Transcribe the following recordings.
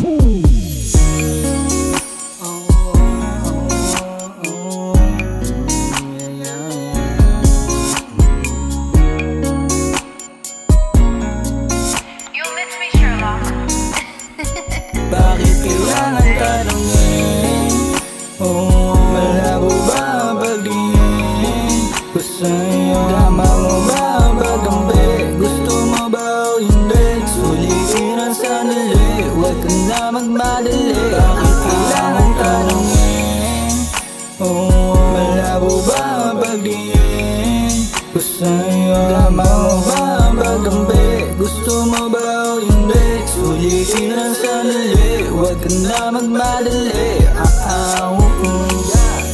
Bakit kailangan tanongin? Malabo ba ang pagdiin ko sa'yo? Tama mo ba ang pagkampi? Gusto mo ba o hindi? Sulitin ang sandali, huwag ka na magmadali. Bakit kailangan tanongin? Malabo ba ang pagdiin ko sa'yo? Tama mo ba ang pagkampi? Gusto mo ba o hindi? Sulitin ang sandali, huwag ka na magmadali.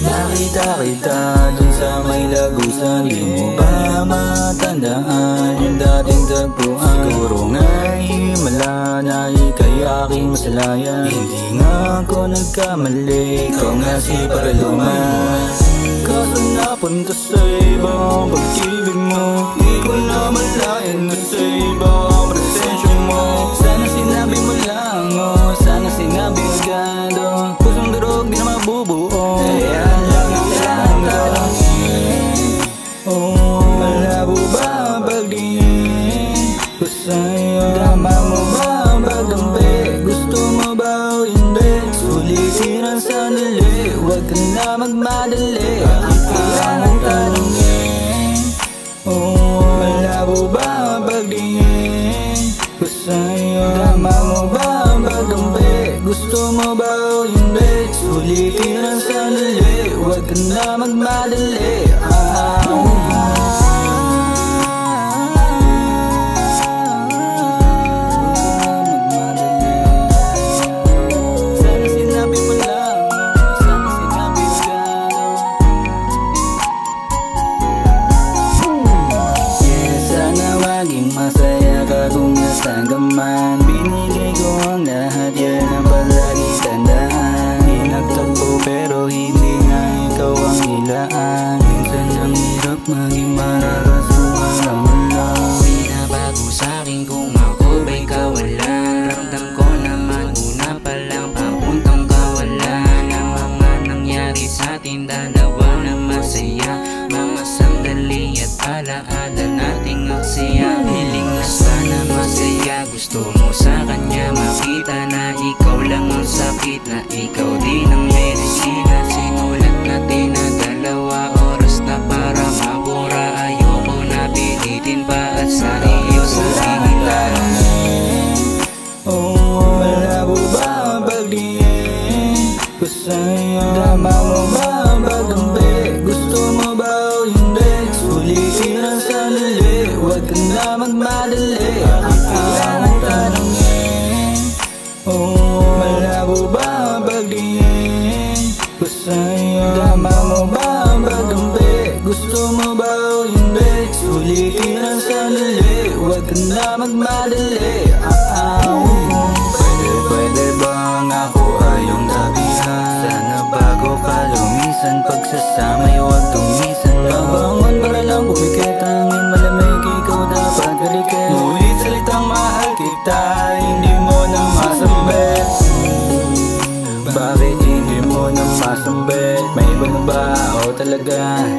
Nakita kita dun sa may lagusan, di mo ba matandaan yung dating tagpuan? Siguro nga'y himala na ika'y aking masalayan. Hindi nga ako nagkamali, ikaw nga si Paraluman. Kaso napunta sa iba ang pag-ibig mo, di ko na malayan na sa iba ang presensya mo. Sana sinabi mo lang, sana sinabi agad, pusong durog di na mabubuo. Kaya lang kailangan tanongin, malabo ba ang pagdiin ko sa'yo? Tama mo ba ang pagkampi? Gusto mo ba o hindi? Sulitin ang sandali, huwag ka na magmadali. Kailangan tanongin, malabo ba ang pagdiin ko sa'yo? Tama mo ba ang pagkampi? Gusto mo ba o hindi? Sulitin ang sandali, huwag ka na magmadali. Sana sinabi mo lang, sana sinabi agad. Sana maging masaya ka kung nasaan ka man. Binigay ko ang lahat, yan ang palagi tandaan. Di nagtagpo pero hindi nga ikaw ang hilaan. Minsan ang hirap maging mararasuhan ang mula. Binabago sa'kin kung ako ba'y kawalan. Ramdam ko naman una pa lang papuntang kawalan. Ang mga nangyari sa'tin dalawa na masaya, mga sandali at alaala nating aksaya. Hiling na sana masaya, gusto mo sa kanya makita na ikaw lang ang sakit, na ikaw din ang medisina. Sinulat natin na 2 oras na para mabura. Ayoko na pilitin pa at sa iyo sabihin lang. Malabo ba ang pagdiin ko sa'yo? Tama mo ba ang pagkampi? Gusto mo ba o hindi? Sulitin ang sandali, huwag ka na magmadali. Kailangan tanongin, malabo ba ang pagdiin ko sa'yo? Tama mo ba ang pagkampi? Gusto mo ba o hindi? Sulitin ang sandali, huwag ka na magmadali. Pwede bang ako ay iyong tabihan? Sana bago ka lumisan, pagsasamay huwag tumisan. Nabangon para lang bumikit, hangin malamig, ikaw dapat galikit. Ngunit salitang mahal kita, hindi mo na masambit. Bakit hindi mo na masambit? May iba na ba o talaga?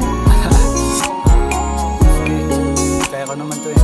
Kaya ko naman to